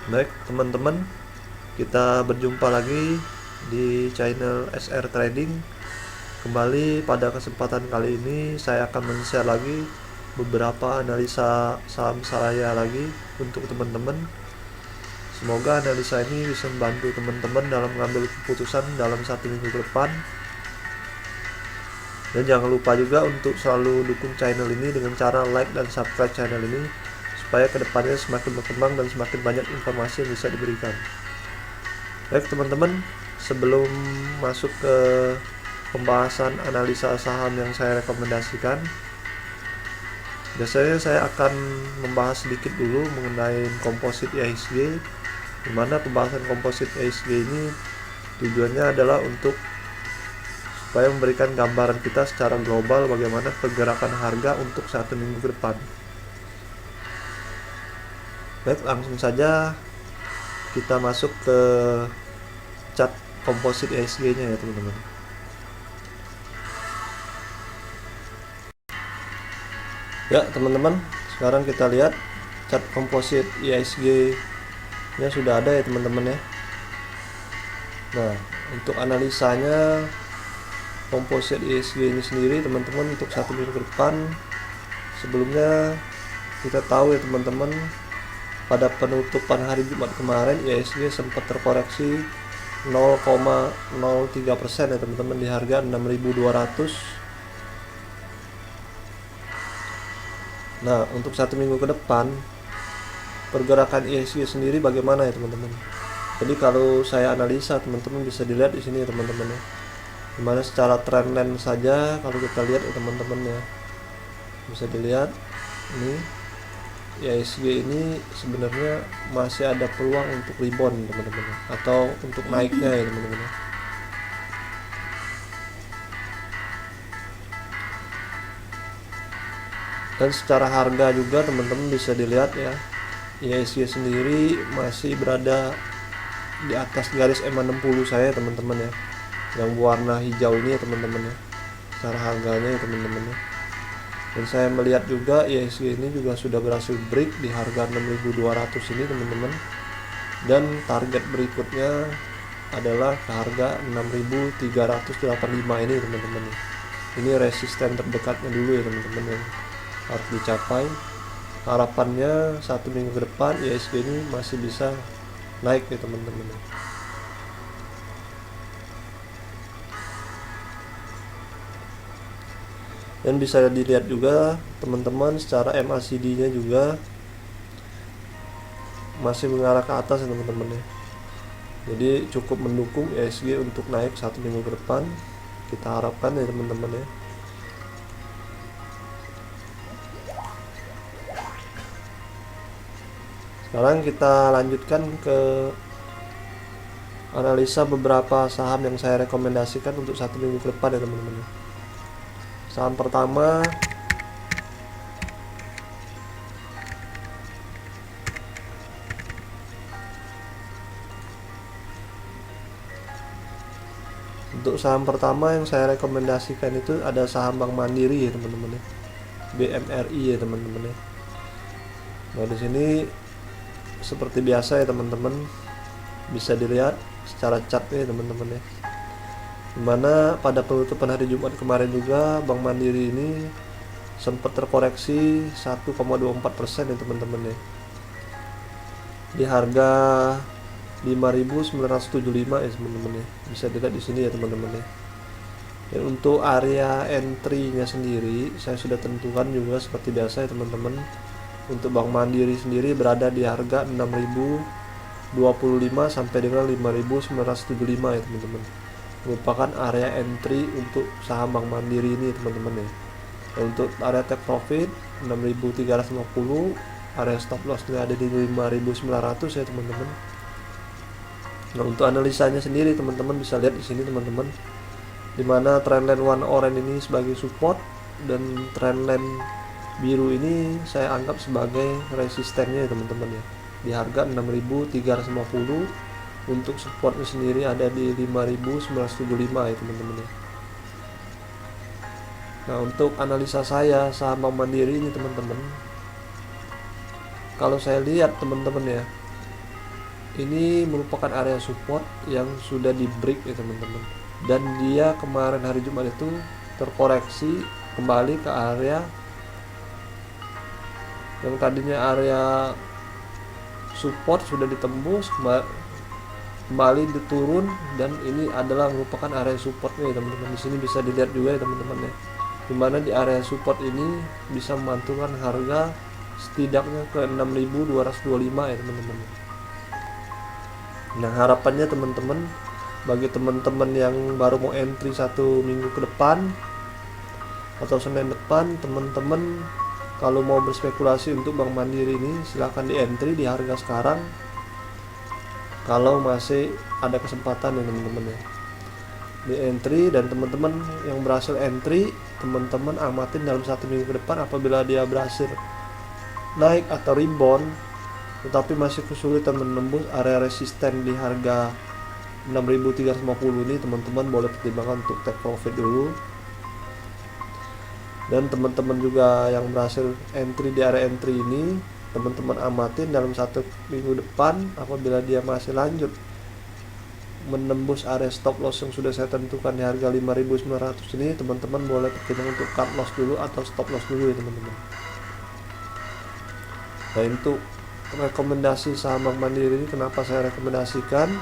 Baik teman-teman, kita berjumpa lagi di channel SR Trading. Kembali pada kesempatan kali ini saya akan men-share lagi beberapa analisa saham saya lagi untuk teman-teman. Semoga analisa ini bisa membantu teman-teman dalam mengambil keputusan dalam 1 minggu ke depan. Dan jangan lupa juga untuk selalu dukung channel ini dengan cara like dan subscribe channel ini supaya kedepannya semakin berkembang dan semakin banyak informasi yang bisa diberikan. Baik teman-teman, sebelum masuk ke pembahasan analisa saham yang saya rekomendasikan, biasanya saya akan membahas sedikit dulu mengenai komposit IHSG, di mana pembahasan komposit IHSG ini tujuannya adalah untuk supaya memberikan gambaran kita secara global bagaimana pergerakan harga untuk 1 minggu ke depan. Baik, langsung saja kita masuk ke chart komposit IHSG-nya ya teman-teman. Ya teman-teman, sekarang kita lihat chart komposit IHSG-nya sudah ada ya teman-teman ya. Nah, untuk analisanya komposit IHSG ini sendiri teman-teman untuk 1 minggu ke depan, sebelumnya kita tahu ya teman-teman, pada penutupan hari Jumat kemarin IHSG sempat terkoreksi 0,03% ya teman-teman di harga 6.200. Nah, untuk 1 minggu ke depan pergerakan IHSG sendiri bagaimana ya teman-teman? Jadi kalau saya analisa teman-teman bisa dilihat di sini ya teman-teman ya. Dimana secara trendline saja kalau kita lihat ya teman-teman ya, bisa dilihat ini IHSG ini sebenarnya masih ada peluang untuk rebound teman-teman atau untuk naiknya ya teman-teman. Dan secara harga juga teman-teman bisa dilihat ya, IHSG sendiri masih berada di atas garis EMA 60 saya teman-teman ya, yang warna hijau ini ya teman-teman ya, secara harganya ya teman-teman ya. Dan saya melihat juga IHSG ini juga sudah berhasil break di harga 6.200 ini teman-teman, dan target berikutnya adalah ke harga 6.385 ini teman-teman. Ini resisten terdekatnya dulu ya teman-teman yang harus dicapai. Harapannya 1 minggu ke depan IHSG ini masih bisa naik ya teman-teman. Dan bisa dilihat juga teman-teman secara MACD nya juga masih mengarah ke atas ya teman-teman ya. Jadi cukup mendukung IHSG untuk naik 1 minggu ke depan, kita harapkan ya teman-teman ya. Sekarang kita lanjutkan ke analisa beberapa saham yang saya rekomendasikan untuk 1 minggu ke depan ya teman-teman. Saham pertama yang saya rekomendasikan itu ada saham Bank Mandiri ya teman-teman ya, BMRI ya teman-teman ya. Nah di sini seperti biasa ya teman-teman, bisa dilihat secara chart ya teman-teman ya, dimana pada penutupan hari Jumat kemarin juga Bank Mandiri ini sempat terkoreksi 1,24% ya teman-teman ya, di harga 5.975 ya teman-teman ya, bisa dilihat di sini ya teman-teman ya. Dan untuk area entry-nya sendiri saya sudah tentukan juga seperti biasa ya teman-teman. Untuk Bank Mandiri sendiri berada di harga 6.025 sampai dengan 5.975 ya teman-teman. Merupakan area entry untuk saham Bank Mandiri ini teman-teman ya. Dan untuk area take profit 6.350, area stop loss-nya ada di 5.900 ya teman-teman. Nah, untuk analisanya sendiri teman-teman bisa lihat di sini teman-teman, dimana trendline warna oranye ini sebagai support dan trendline biru ini saya anggap sebagai resistennya ya teman-teman ya, di harga 6.350. Untuk supportnya sendiri ada di 5.975 ya teman-teman ya. Nah, untuk analisa saya saham Bank Mandiri ini teman-teman, kalau saya lihat teman-teman ya, ini merupakan area support yang sudah di break ya teman-teman, dan dia kemarin hari Jumat itu terkoreksi kembali ke area yang tadinya area support sudah ditembus, kembali diturun, dan ini adalah merupakan area supportnya ya teman-teman. Di sini bisa dilihat juga ya teman-teman ya, dimana di area support ini bisa memantulkan harga setidaknya ke 6.225 ya teman-teman. Nah, harapannya teman-teman, bagi teman-teman yang baru mau entry 1 minggu ke depan atau Senin depan, teman-teman kalau mau berspekulasi untuk Bank Mandiri ini silahkan di entry di harga sekarang kalau masih ada kesempatan ya teman-teman ya, di entry. Dan teman-teman yang berhasil entry, teman-teman amatin dalam 1 minggu ke depan. Apabila dia berhasil naik atau rebound tetapi masih kesulitan menembus area resisten di harga 6.350 ini, teman-teman boleh pertimbangkan untuk take profit dulu. Dan teman-teman juga yang berhasil entry di area entry ini, teman-teman amatin dalam 1 minggu depan. Apabila dia masih lanjut menembus area stop loss yang sudah saya tentukan di harga 5.900 ini, teman-teman boleh pertimbangkan untuk cut loss dulu atau stop loss dulu ya teman-teman. Nah, untuk rekomendasi saham Bank Mandiri ini kenapa saya rekomendasikan,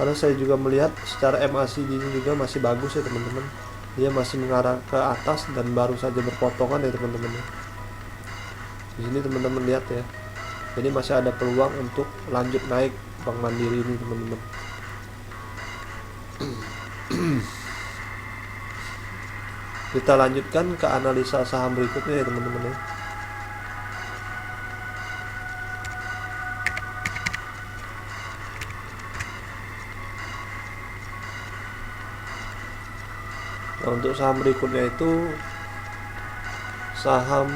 karena saya juga melihat secara MACD ini juga masih bagus ya teman-teman, dia masih mengarah ke atas dan baru saja berpotongan ya teman-teman. Di sini teman-teman lihat ya, jadi masih ada peluang untuk lanjut naik Bank Mandiri ini teman-teman. Kita lanjutkan ke analisa saham berikutnya ya teman-teman ya. Nah, untuk saham berikutnya itu saham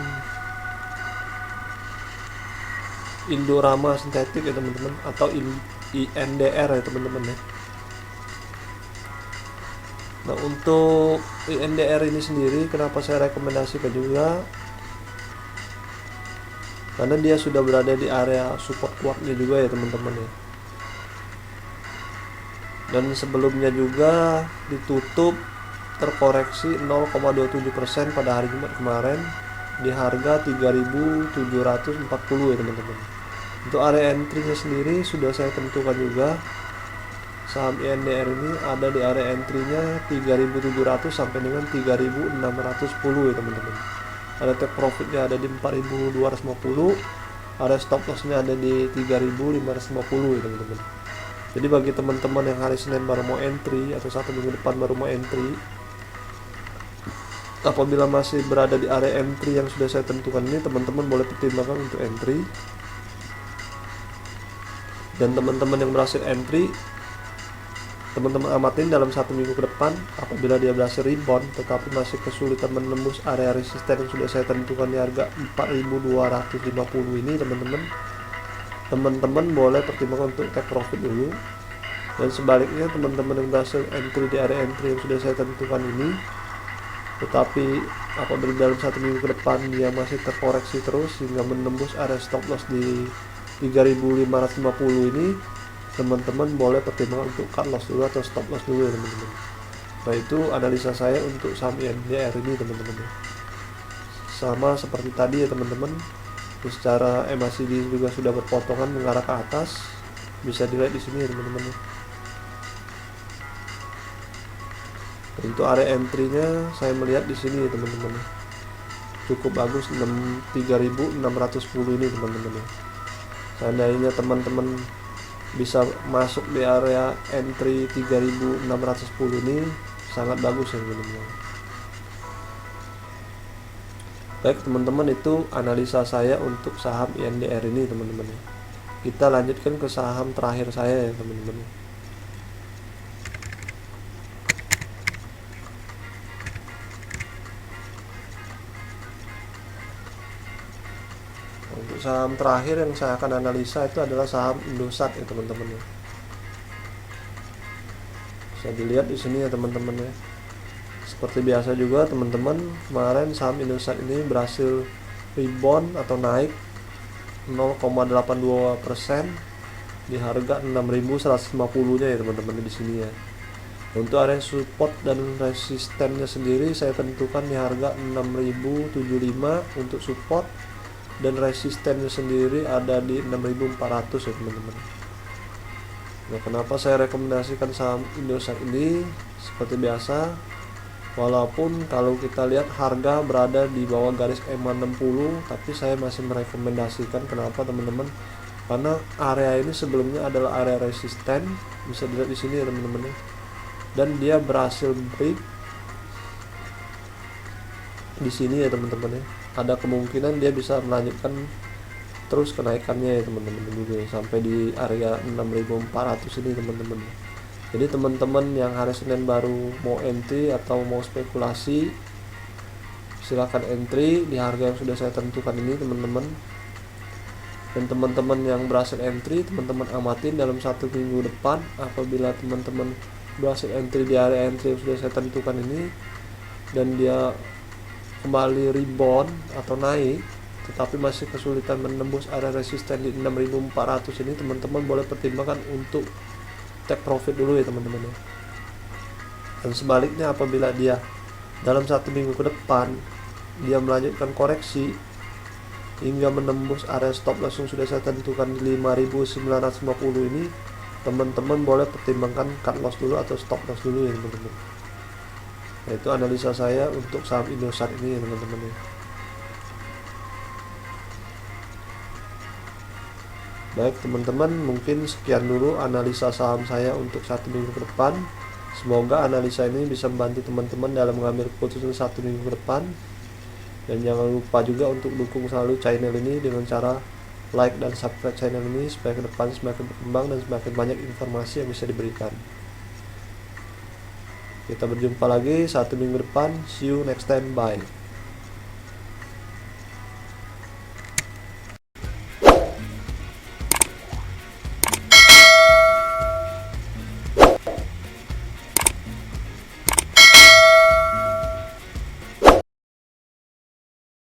Indorama Sintetik ya teman-teman, atau INDR ya teman-teman ya. Nah, untuk INDR ini sendiri kenapa saya rekomendasikan juga, karena dia sudah berada di area support kuatnya juga ya teman-teman ya. Dan sebelumnya juga ditutup terkoreksi 0,27% pada hari Jumat kemarin di harga 3.740 ya teman-teman. Untuk area entry-nya sendiri sudah saya tentukan juga. Saham INDR ini ada di area entry-nya 3.700 sampai dengan 3.610 ya teman-teman. Ada take profit-nya ada di 4.250, area stop loss-nya ada di 3.550 ya teman-teman. Jadi bagi teman-teman yang hari Senin baru mau entry atau 1 minggu depan baru mau entry, apabila masih berada di area entry yang sudah saya tentukan ini, teman-teman boleh pertimbangkan untuk entry. Dan teman-teman yang berhasil entry, teman-teman amatin dalam 1 minggu ke depan. Apabila dia berhasil rebound tetapi masih kesulitan menembus area resisten yang sudah saya tentukan di harga 4.250 ini, teman-teman boleh pertimbangkan untuk take profit dulu. Dan sebaliknya, teman-teman yang berhasil entry di area entry yang sudah saya tentukan ini, tetapi apabila dalam 1 minggu ke depan dia masih terkoreksi terus hingga menembus area stop loss di 3.550 ini, teman-teman boleh pertimbangkan untuk cut loss dulu atau stop loss dulu ya teman-teman. Nah, itu analisa saya untuk saham INDR ini teman-teman. Sama seperti tadi ya teman-teman, secara MACD juga sudah berpotongan mengarah ke atas, bisa dilihat di sini ya teman-teman. Untuk area entry-nya saya melihat di sini ya teman-teman, cukup bagus 3.610 ini teman-teman. Seandainya teman-teman bisa masuk di area entry 3.610 ini, sangat bagus ya teman-teman. Baik teman-teman, itu analisa saya untuk saham INDR ini teman-teman. Kita lanjutkan ke saham terakhir saya ya teman-teman. Untuk saham terakhir yang saya akan analisa itu adalah saham Indosat ya teman-teman ya. Bisa dilihat di sini ya teman-teman ya. Seperti biasa juga teman-teman, kemarin saham Indosat ini berhasil rebound atau naik 0,82% di harga 6.150 nya ya teman-teman di sini ya. Untuk area support dan resistennya sendiri saya tentukan di harga 6.075 untuk support, dan resistennya sendiri ada di 6.400 ya teman-teman. Nah, kenapa saya rekomendasikan saham Indosat ini? Seperti biasa, walaupun kalau kita lihat harga berada di bawah garis EMA 60, tapi saya masih merekomendasikan. Kenapa teman-teman? Karena area ini sebelumnya adalah area resisten, bisa dilihat di sini ya teman-teman, dan dia berhasil break di sini ya teman-teman ya. Ada kemungkinan dia bisa melanjutkan terus kenaikannya ya teman-teman juga sampai di area 6.400 ini teman-teman. Jadi teman-teman yang hari Senin baru mau entry atau mau spekulasi, silakan entry di harga yang sudah saya tentukan ini teman-teman. Dan teman-teman yang berhasil entry, teman-teman amatin dalam 1 minggu depan. Apabila teman-teman berhasil entry di area entry yang sudah saya tentukan ini dan dia kembali rebound atau naik, tetapi masih kesulitan menembus area resisten di 6.400 ini, teman-teman boleh pertimbangkan untuk take profit dulu ya teman-teman ya. Dan sebaliknya, apabila dia dalam 1 minggu ke depan dia melanjutkan koreksi hingga menembus area stop loss yang sudah saya tentukan di 5.950 ini, teman-teman boleh pertimbangkan cut loss dulu atau stop loss dulu ya teman-teman. Nah, itu analisa saya untuk saham Indosat ini ya teman-teman ya. Baik teman-teman, mungkin sekian dulu analisa saham saya untuk 1 minggu ke depan. Semoga analisa ini bisa membantu teman-teman dalam mengambil keputusan 1 minggu ke depan. Dan jangan lupa juga untuk dukung selalu channel ini dengan cara like dan subscribe channel ini supaya ke depan semakin berkembang dan semakin banyak informasi yang bisa diberikan. Kita berjumpa lagi 1 minggu depan. See you next time. Bye.